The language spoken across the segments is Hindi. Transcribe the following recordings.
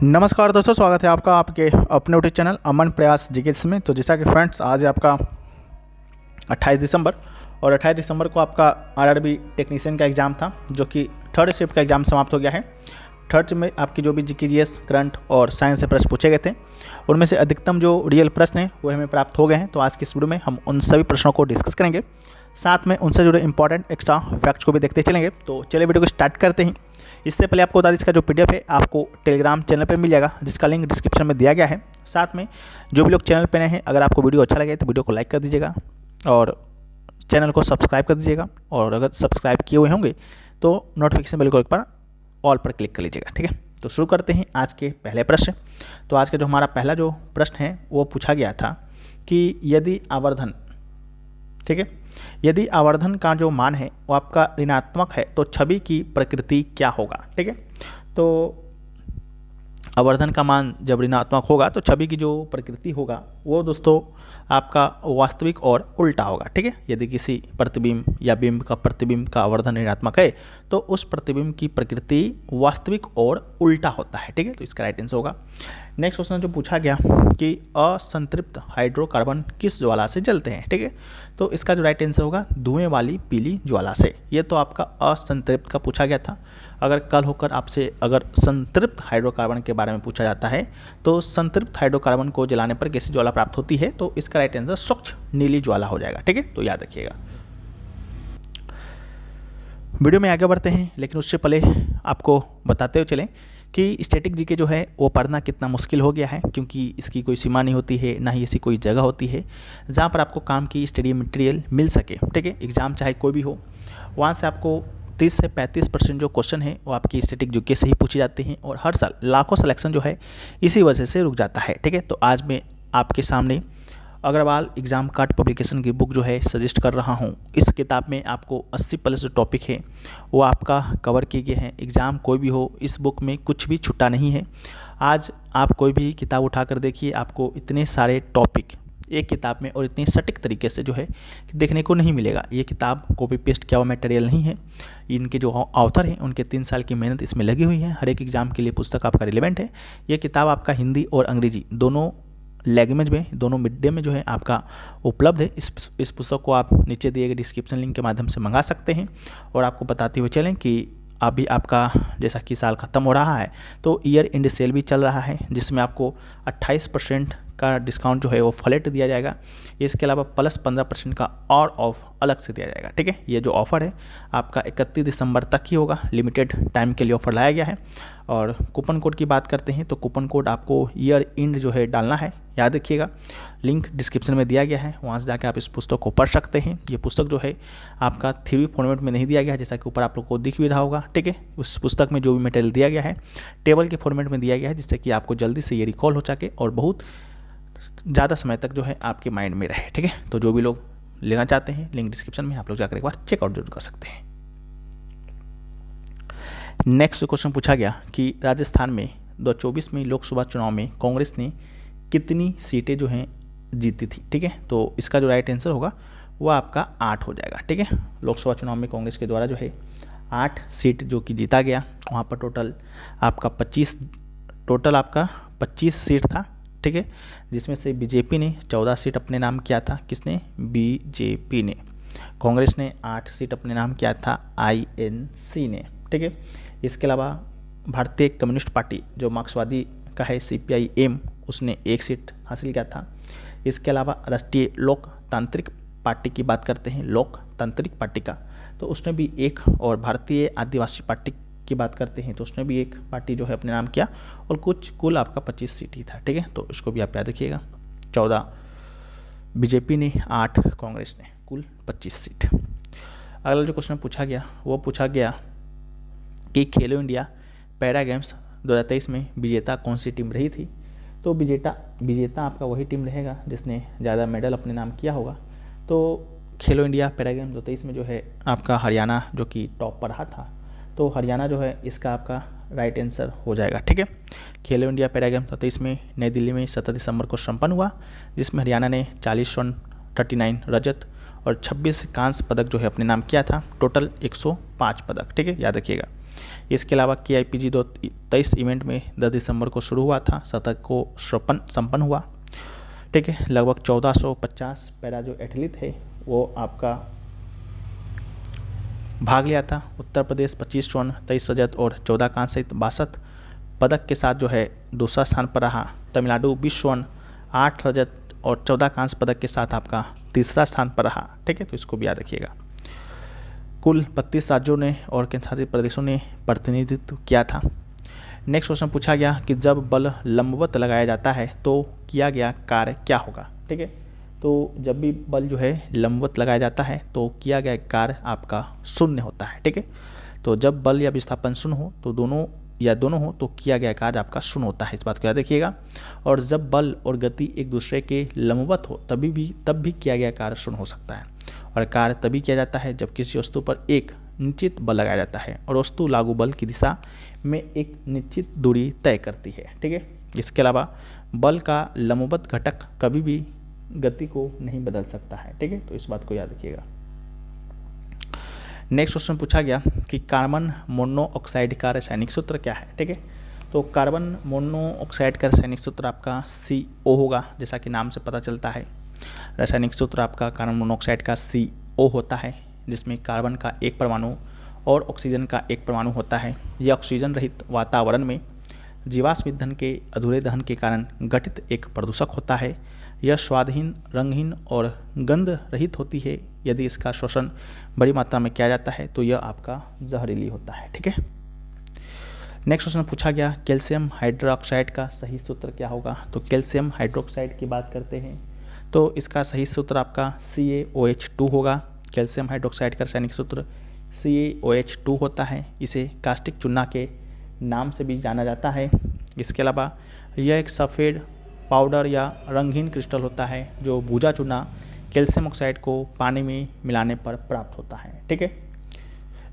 नमस्कार दोस्तों, स्वागत है आपका आपके अपने यूट्यूब चैनल अमन प्रयास जीके में। तो जैसा कि फ्रेंड्स, आज है आपका 28 दिसंबर और 28 दिसंबर को आपका आरआरबी टेक्नीशियन का एग्ज़ाम था, जो कि थर्ड शिफ्ट का एग्ज़ाम समाप्त हो गया है। थर्ड में आपकी जो भी जीके जीएस करंट और साइंस से प्रश्न पूछे गए थे, उनमें से अधिकतम जो रियल प्रश्न हैं वो हमें प्राप्त हो गए हैं। तो आज की इस वीडियो में हम उन सभी प्रश्नों को डिस्कस करेंगे, साथ में उनसे जुड़े इंपॉर्टेंट एक्स्ट्रा फैक्ट्स को भी देखते चलेंगे। तो चलिए वीडियो को स्टार्ट करते हैं। इससे पहले आपको बता दें, इसका जो पीडीएफ है आपको टेलीग्राम चैनल पे मिल जाएगा, जिसका लिंक डिस्क्रिप्शन में दिया गया है। साथ में जो भी लोग चैनल पे नए हैं, अगर आपको वीडियो अच्छा लगे तो वीडियो को लाइक कर दीजिएगा और चैनल को सब्सक्राइब कर दीजिएगा। और अगर सब्सक्राइब किए हुए होंगे तो नोटिफिकेशन बेल को एक बार ऑल पर क्लिक कर लीजिएगा, ठीक है। तो शुरू करते हैं आज के पहले प्रश्न। तो आज का जो हमारा पहला जो प्रश्न है वो पूछा गया था कि यदि आवर्धन, ठीक है, यदि आवर्धन का जो मान है वो आपका ऋणात्मक है तो छवि की प्रकृति क्या होगा, ठीक है। तो आवर्धन का मान जब ऋणात्मक होगा तो छवि की जो प्रकृति होगा वो दोस्तों आपका वास्तविक और उल्टा होगा, ठीक है। यदि किसी प्रतिबिंब या बिंब का प्रतिबिंब का आवर्धन ऋणात्मक है तो उस प्रतिबिंब की प्रकृति वास्तविक और उल्टा होता है, ठीक है। तो इसका राइट आंसर होगा। नेक्स्ट क्वेश्चन जो पूछा गया कि असंतृप्त हाइड्रोकार्बन किस ज्वाला से जलते हैं, ठीक है। तो इसका जो राइट आंसर होगा धुएं वाली पीली ज्वाला से। ये तो आपका असंतृप्त का पूछा गया था। अगर कल होकर आपसे अगर संतृप्त हाइड्रोकार्बन के बारे में पूछा जाता है तो संतृप्त हाइड्रोकार्बन को जलाने पर कैसी ज्वाला प्राप्त होती है, तो इसका राइट आंसर स्वच्छ नीली ज्वाला हो जाएगा, ठीक है। तो याद रखिएगा। वीडियो में आगे बढ़ते हैं, लेकिन उससे पहले आपको बताते हुए चलें कि स्टैटिक जीके जो है वो पढ़ना कितना मुश्किल हो गया है, क्योंकि इसकी कोई सीमा नहीं होती है, ना ही ऐसी कोई जगह होती है जहाँ पर आपको काम की स्टडी मटेरियल मिल सके, ठीक है। एग्ज़ाम चाहे कोई भी हो, वहाँ से आपको 30 से 35% जो क्वेश्चन है वो आपकी स्टैटिक जीके से ही पूछे जाते हैं, और हर साल लाखों सिलेक्शन जो है इसी वजह से रुक जाता है, ठीक है। तो आज मैं आपके सामने अग्रवाल एग्ज़ाम कार्ड पब्लिकेशन की बुक जो है सजेस्ट कर रहा हूँ। इस किताब में आपको 80+ जो टॉपिक है वो आपका कवर किए गए हैं। एग्ज़ाम कोई भी हो, इस बुक में कुछ भी छुट्टा नहीं है। आज आप कोई भी किताब उठा कर देखिए, आपको इतने सारे टॉपिक एक किताब में और इतनी सटीक तरीके से जो है देखने को नहीं मिलेगा। ये किताब कॉपी पेस्ट किया हुआ मटेरियल नहीं है। इनके जो ऑथर हैं उनके 3 साल की मेहनत इसमें लगी हुई है। हर एक एग्ज़ाम के लिए पुस्तक आपका रिलेवेंट है। ये किताब आपका हिंदी और अंग्रेजी दोनों लैंग्वेज में, दोनों मीडियम में जो है आपका उपलब्ध है। इस पुस्तक को आप नीचे दिए गए डिस्क्रिप्शन लिंक के माध्यम से मंगा सकते हैं। और आपको बताते हुए चलें कि अभी आपका जैसा कि साल ख़त्म हो रहा है तो ईयर एंड सेल भी चल रहा है, जिसमें आपको 28% का डिस्काउंट जो है वो फ्लैट दिया जाएगा। इसके अलावा प्लस 15% का और ऑफ अलग से दिया जाएगा, ठीक है। ये जो ऑफ़र है आपका 31 दिसंबर तक ही होगा, लिमिटेड टाइम के लिए ऑफ़र लाया गया है। और कूपन कोड की बात करते हैं तो कूपन कोड आपको ईयर एंड जो है डालना है, याद रखिएगा। लिंक डिस्क्रिप्शन में दिया गया है, वहाँ से जाकर आप इस पुस्तक को पढ़ सकते हैं। ये पुस्तक जो है आपका थ्योरी फॉर्मेट में नहीं दिया गया है, जैसा कि ऊपर आप लोग को दिख भी रहा होगा, ठीक है। उस पुस्तक में जो भी मटेरियल दिया गया है टेबल के फॉर्मेट में दिया गया है, जिससे कि आपको जल्दी से ये रिकॉल हो सके और बहुत ज़्यादा समय तक जो है आपके माइंड में रहे, ठीक है। तो जो भी लोग लेना चाहते हैं, लिंक डिस्क्रिप्शन में आप लोग जाकर एक बार चेकआउट जरूर कर सकते हैं। नेक्स्ट क्वेश्चन पूछा गया कि राजस्थान में 2024 में लोकसभा चुनाव में कांग्रेस ने कितनी सीटें जो हैं जीती थी, ठीक है। तो इसका जो राइट आंसर होगा वो आपका 8 हो जाएगा, ठीक है। लोकसभा चुनाव में कांग्रेस के द्वारा जो है 8 सीट जो कि जीता गया। वहाँ पर टोटल आपका 25 सीट था, ठीक है, जिसमें से बीजेपी ने 14 सीट अपने नाम किया था। किसने? बीजेपी ने। कांग्रेस ने 8 सीट अपने नाम किया था आईएनसी ने, ठीक है। इसके अलावा भारतीय कम्युनिस्ट पार्टी जो मार्क्सवादी का है सीपीआईएम, उसने 1 सीट हासिल किया था। इसके अलावा राष्ट्रीय लोकतांत्रिक पार्टी की बात करते हैं, लोकतांत्रिक पार्टी का, तो उसने भी 1, और भारतीय आदिवासी पार्टी की बात करते हैं तो उसने भी 1 पार्टी जो है अपने नाम किया, और कुल आपका 25 सीट ही था, ठीक है। तो इसको भी आप याद रखिएगा। 14 बीजेपी ने, 8 कांग्रेस ने, कुल 25 सीट। अगला जो क्वेश्चन पूछा गया वो पूछा गया कि खेलो इंडिया पैरा गेम्स 2023 में विजेता कौन सी टीम रही थी। तो विजेता आपका वही टीम रहेगा जिसने ज़्यादा मेडल अपने नाम किया होगा। तो खेलो इंडिया पैरा गेम्स 2023 में जो है आपका हरियाणा जो कि टॉप पर रहा था, तो हरियाणा जो है इसका आपका राइट आंसर हो जाएगा, ठीक है। खेलो इंडिया पैरा गेम्स 2023 में नई दिल्ली में 17 दिसंबर को संपन्न हुआ, जिसमें हरियाणा ने 40 स्वर्ण, 39 रजत और 26 कांस्य पदक जो है अपने नाम किया था। टोटल 105 पदक, ठीक है, याद रखिएगा। इसके अलावा KIPG 23 इवेंट में 10 दिसंबर को शुरू हुआ था, 17 को संपन्न हुआ। ठीक है, लगभग 1450 पैरा जो एथलीट है वो आपका भाग लिया था। उत्तर प्रदेश 25 स्वर्ण, 23 रजत और 14 कांस्य सहित 62 पदक के साथ जो है दूसरा स्थान पर रहा। तमिलनाडु 20 स्वर्ण, 8 रजत और 14 कांस्य पदक के साथ आपका तीसरा स्थान पर रहा। ठीक है, तो इसको भी याद रखिएगा। कुल 32 राज्यों ने और केंद्र शासित प्रदेशों ने प्रतिनिधित्व किया था। नेक्स्ट क्वेश्चन पूछा गया कि जब बल लंबवत लगाया जाता है तो किया गया कार्य क्या होगा। ठीक है, तो जब भी बल जो है लंबवत लगाया जाता है तो किया गया कार्य आपका शून्य होता है। ठीक है, तो जब बल या विस्थापन शून्य हो तो दोनों हो तो किया गया कार्य आपका शून्य होता है, इस बात को याद रखिएगा। और जब बल और गति एक दूसरे के लंबवत हो तब भी किया गया कार्य शून्य हो सकता है। और कार्य तभी किया जाता है जब किसी वस्तु पर एक निश्चित बल लगाया जाता है और वस्तु लागू बल की दिशा में एक निश्चित दूरी तय करती है। ठीक है, इसके अलावा बल का लंबवत घटक कभी भी गति को नहीं बदल सकता है। ठीक है, तो इस बात को याद रखिएगा। नेक्स्ट क्वेश्चन पूछा गया कि कार्बन मोनोऑक्साइड का रासायनिक सूत्र क्या है। ठीक है, तो कार्बन मोनोऑक्साइड का रासायनिक सूत्र आपका CO होगा, जैसा कि नाम से पता चलता है। रासायनिक सूत्र आपका कार्बन मोनोऑक्साइड का CO होता है, जिसमें कार्बन का एक परमाणु और ऑक्सीजन का एक परमाणु होता है। यह ऑक्सीजन रहित वातावरण में जीवाश्म ईंधन के अधूरे दहन के कारण गठित एक प्रदूषक होता है। यह स्वादहीन, रंगहीन और गंध रहित होती है। यदि इसका शोषण बड़ी मात्रा में किया जाता है तो यह आपका जहरीली होता है। ठीक है, नेक्स्ट क्वेश्चन पूछा गया कैल्शियम हाइड्रोक्साइड का सही सूत्र क्या होगा। तो कैल्शियम हाइड्रोक्साइड की बात करते हैं तो इसका सही सूत्र आपका CaOH2 होगा। कैल्शियम हाइड्रोक्साइड का रासायनिक सूत्र CaOH2 होता है। इसे कास्टिक चूना के नाम से भी जाना जाता है। इसके अलावा यह एक सफ़ेद पाउडर या रंगहीन क्रिस्टल होता है जो भूजा चूना कैल्शियम ऑक्साइड को पानी में मिलाने पर प्राप्त होता है। ठीक है,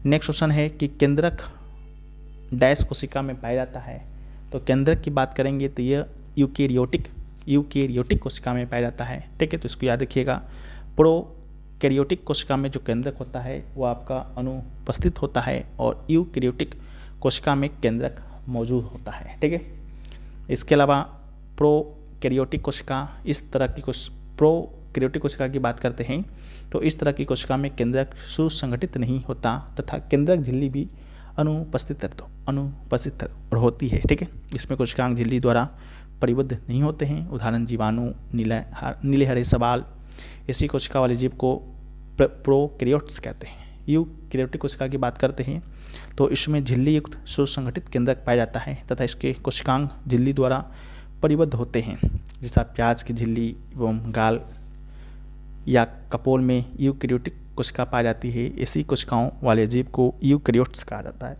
नेक्स्ट क्वेश्चन है कि केंद्रक डैश कोशिका में पाया जाता है। तो केंद्रक की बात करेंगे तो यह यूकेरियोटिक कोशिका में पाया जाता है। ठीक है, तो इसको याद रखिएगा। प्रोकैरियोटिक कोशिका में जो केंद्रक होता है वो आपका अनुपस्थित होता है और यूकेरियोटिक कोशिका में केंद्रक मौजूद होता है। ठीक है, इसके अलावा प्रोकैरियोटिक कोशिका प्रोकैरियोटिक कोशिका की बात करते हैं तो इस तरह की कोशिका में केंद्रक सुसंगठित नहीं होता तथा केंद्रक झिल्ली भी अनुपस्थित होती है। ठीक है, इसमें कोशिकांग झिल्ली द्वारा परिबद्ध नहीं होते हैं। उदाहरण जीवाणु, नीले हरे शैवाल, ऐसी कोशिका वाले जीव को प्रोकैरियोट्स कहते हैं। यूकैरियोटिक कोशिका की बात करते हैं तो इसमें झिल्ली युक्त सुसंगठित केंद्रक पाया जाता है तथा इसके कोशिकांग झिल्ली द्वारा परिबद्ध होते हैं। जैसा प्याज की झिल्ली एवं गाल या कपोल में यूकैरियोटिक कोशिका पाई जाती है, ऐसी कोशिकाओं वाले जीव को यूकैरियोट्स कहा जाता है।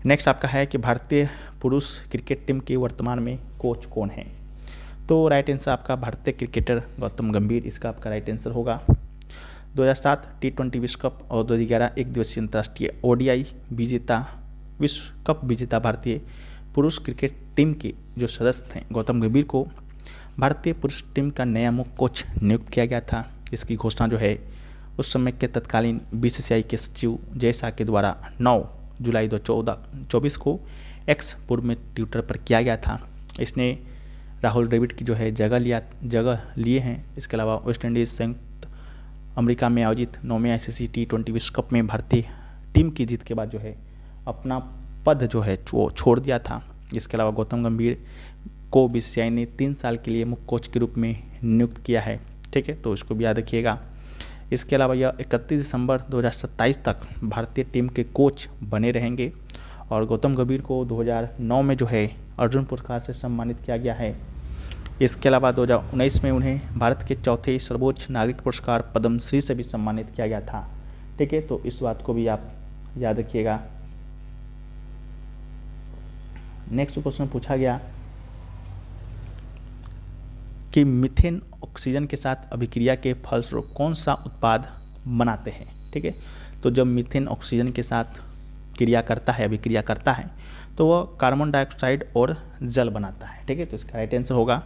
नेक्स्ट आपका है कि भारतीय पुरुष क्रिकेट टीम के वर्तमान में कोच कौन है। तो राइट आंसर आपका भारतीय क्रिकेटर गौतम गंभीर, इसका आपका राइट आंसर होगा। 2007 T20 विश्व कप और 2011 एक दिवसीय अंतर्राष्ट्रीय ODI विश्व कप विजेता भारतीय पुरुष क्रिकेट टीम के जो सदस्य थे गौतम गंभीर को भारतीय पुरुष टीम का नया मुख्य कोच नियुक्त किया गया था। इसकी घोषणा जो है उस समय के तत्कालीन BCCI के सचिव जय शाह के द्वारा 9 जुलाई 2024 को एक्स पूर्व में ट्विटर पर किया गया था। इसने राहुल द्रविड़ की जो है जगह लिए हैं। इसके अलावा वेस्ट इंडीज़ संयुक्त अमेरिका में आयोजित 9वें ICC T20 विश्व कप में भारतीय टीम की जीत के बाद जो है अपना पद जो है वो छोड़ दिया था। इसके अलावा गौतम गंभीर को BCCI ने 3 साल के लिए मुख्य कोच के रूप में नियुक्त किया है। ठीक है, तो इसको भी याद रखिएगा। इसके अलावा यह 31 दिसंबर 2027 तक भारतीय टीम के कोच बने रहेंगे और गौतम गंभीर को 2009 में जो है अर्जुन पुरस्कार से सम्मानित किया गया है। इसके अलावा 2019 में उन्हें भारत के चौथे सर्वोच्च नागरिक पुरस्कार पद्मश्री से भी सम्मानित किया गया था। ठीक है, तो इस बात को भी आप याद रखिएगा। नेक्स्ट क्वेश्चन पूछा गया कि मीथेन ऑक्सीजन के साथ अभिक्रिया के फलस्वरूप कौन सा उत्पाद बनाते हैं। ठीक है, तो जब मीथेन ऑक्सीजन के साथ अभिक्रिया करता है तो वह कार्बन डाइऑक्साइड और जल बनाता है। ठीक है, तो इसका राइट आंसर होगा।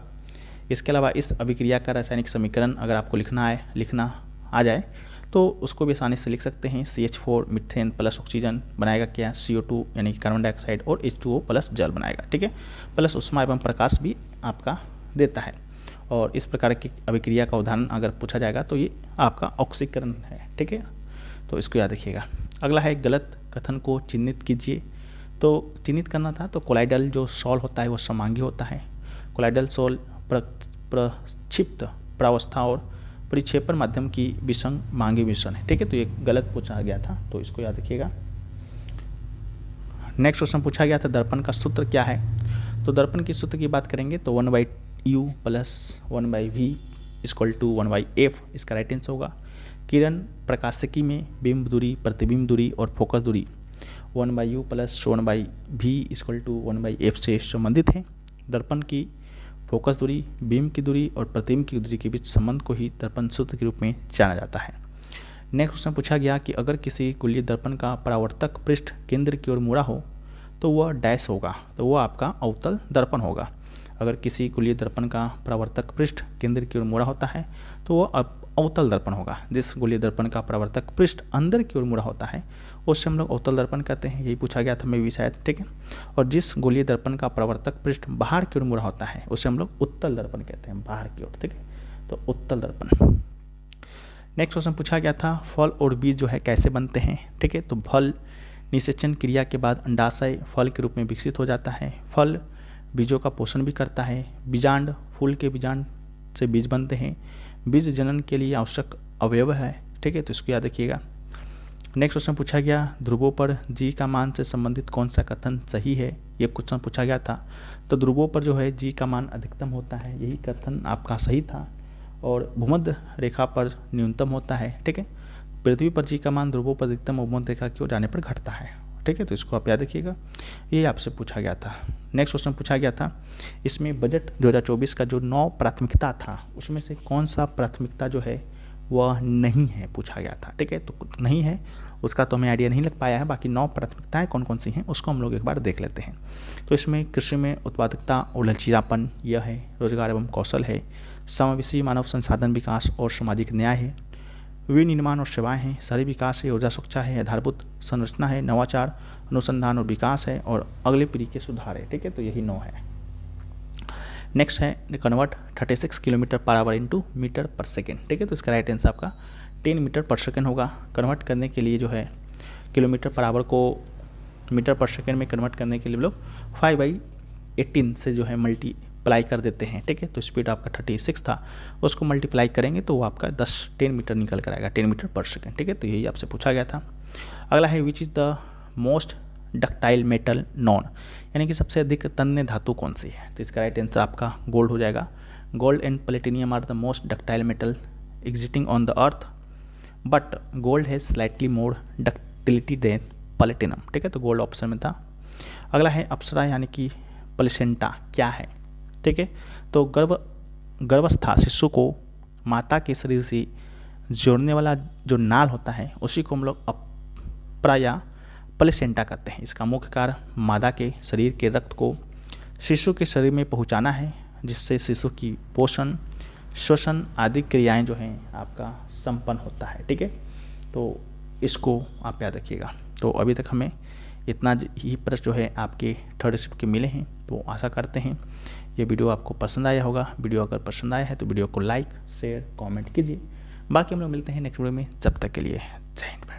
इसके अलावा इस अभिक्रिया का रासायनिक समीकरण अगर आपको लिखना आ जाए तो उसको भी आसानी से लिख सकते हैं। CH4 मीथेन प्लस ऑक्सीजन बनाएगा क्या, CO2 यानी कि कार्बन डाइऑक्साइड, और H2O प्लस जल बनाएगा, ठीक है, प्लस उष्मा एवं प्रकाश भी आपका देता है। और इस प्रकार की अभिक्रिया का उदाहरण अगर पूछा जाएगा तो ये आपका ऑक्सीकरण है, ठीक है, तो इसको याद रखिएगा। अगला है गलत कथन को चिन्हित कीजिए। तो चिन्हित करना था तो कोलाइडल जो सॉल होता है वो समांगी होता है। कोलाइडल सॉल प्रक्षिप्त प्रावस्था और परिक्षेपण माध्यम की विसंग मांगी मिश्रण है, ठीक है, तो ये गलत पूछा गया था, तो इसको याद रखिएगा। नेक्स्ट क्वेश्चन पूछा गया था दर्पण का सूत्र क्या है। तो दर्पण की सूत्र की बात करेंगे तो 1/u plus 1/v equal to 1/f इसका राइट आंसर होगा। किरण प्रकाशिकी में बिंब दूरी, प्रतिबिंब दूरी और फोकस दूरी 1/u plus 1/v equal to 1/f से संबंधित है। दर्पण की फोकस दूरी, बीम की दूरी और प्रतिबिंब की दूरी के बीच संबंध को ही दर्पण सूत्र के रूप में जाना जाता है। नेक्स्ट क्वेश्चन पूछा गया कि अगर किसी गोलीय दर्पण का परावर्तक पृष्ठ केंद्र की ओर मुड़ा हो तो वह डैश होगा, तो वह आपका अवतल दर्पण होगा। अगर किसी गोलीय दर्पण का परावर्तक पृष्ठ केंद्र की ओर मुड़ा होता है तो वह अवतल दर्पण होगा। जिस गोलीय दर्पण का परावर्तक पृष्ठ अंदर की ओर मुड़ा होता है उससे हम लोग अवतल दर्पण कहते हैं, यही पूछा गया था मैं भी शायद, ठीक है। और जिस गोलीय दर्पण का परावर्तक पृष्ठ बाहर की ओर मुड़ा होता है उसे हम लोग उत्तल दर्पण कहते हैं, बाहर की ओर, ठीक है, तो उत्तल दर्पण। नेक्स्ट क्वेश्चन पूछा गया था फल और बीज जो है कैसे बनते हैं, ठीक है, तो फल निषेचन क्रिया के बाद अंडाशय फल के रूप में विकसित हो जाता है। फल बीजों का पोषण भी करता है। बीजांड फूल के बीजांड से बीज बनते हैं। बीज जनन के लिए आवश्यक अवयव है, ठीक है, तो इसको याद रखिएगा। नेक्स्ट क्वेश्चन पूछा गया ध्रुवों पर जी का मान से संबंधित कौन सा कथन सही है, ये क्वेश्चन पूछा गया था। तो ध्रुवों पर जो है जी का मान अधिकतम होता है, यही कथन आपका सही था। और भूमध्य रेखा पर न्यूनतम होता है, ठीक है। पृथ्वी पर जी का मान ध्रुवों पर अधिकतम और भूमध्य रेखा की ओर जाने पर घटता है, ठीक है, तो इसको आप याद रखिएगा, ये आपसे पूछा गया था। नेक्स्ट क्वेश्चन पूछा गया था इसमें बजट 2024 का जो 9 प्राथमिकता था उसमें से कौन सा प्राथमिकता जो है वह नहीं है, पूछा गया था, ठीक है, तो नहीं है उसका तो हमें आइडिया नहीं लग पाया है। बाकी 9 प्राथमिकताएं कौन कौन सी हैं उसको हम लोग एक बार देख लेते हैं। तो इसमें कृषि में उत्पादकता और लचीलापन यह है, रोजगार एवं कौशल है, समावेशी मानव संसाधन विकास और सामाजिक न्याय है, विनिर्माण और सेवाएं हैं, शहरी विकास है, ऊर्जा सुरक्षा है, आधारभूत संरचना है, नवाचार, अनुसंधान और विकास है, और अगली पीढ़ी के सुधार है, ठीक है, तो यही 9 है। नेक्स्ट है convert 36 kilometre per hour into metre per second, ठीक है, तो इसका राइट आंसर आपका 10 मीटर पर सेकेंड होगा। कन्वर्ट करने के लिए जो है किलोमीटर पर आवर को मीटर पर सेकेंड में कन्वर्ट करने के लिए हम लोग 5/18 से जो है मल्टीप्लाई कर देते हैं, ठीक है, तो स्पीड आपका 36 था, उसको मल्टीप्लाई करेंगे तो वो आपका 10 मीटर निकल कर आएगा, 10 मीटर पर सेकेंड, ठीक है, तो यही आपसे पूछा गया था। अगला है which is the most ductile metal non, यानी कि सबसे अधिक तन्य धातु कौन सी है, तो इसका राइट आंसर आपका गोल्ड हो जाएगा। Gold and platinum are the most ductile metal existing on the earth, but gold has slightly more ductility than platinum, ठीक है, तो गोल्ड ऑप्शन में था। अगला है अप्सरा यानी कि प्लेसेंटा क्या है, ठीक है, तो गर्भस्था शिशु को माता के शरीर से जोड़ने वाला जो नाल होता है उसी को हम लोग अप्सरा या प्लेसेंटा कहते हैं। इसका मुख्य कार्य मादा के शरीर के रक्त को शिशु के शरीर में पहुंचाना है, जिससे शिशु की पोषण, श्वसन आदि क्रियाएं जो हैं आपका संपन्न होता है, ठीक है, तो इसको आप याद रखिएगा। तो अभी तक हमें इतना ही प्रश्न जो है आपके थर्ड शिफ्ट के मिले हैं, तो आशा करते हैं ये वीडियो आपको पसंद आया होगा। वीडियो अगर पसंद आया है तो वीडियो को लाइक शेयर कमेंट कीजिए। बाकी हम लोग मिलते हैं नेक्स्ट वीडियो में, जब तक के लिए जय हिंद।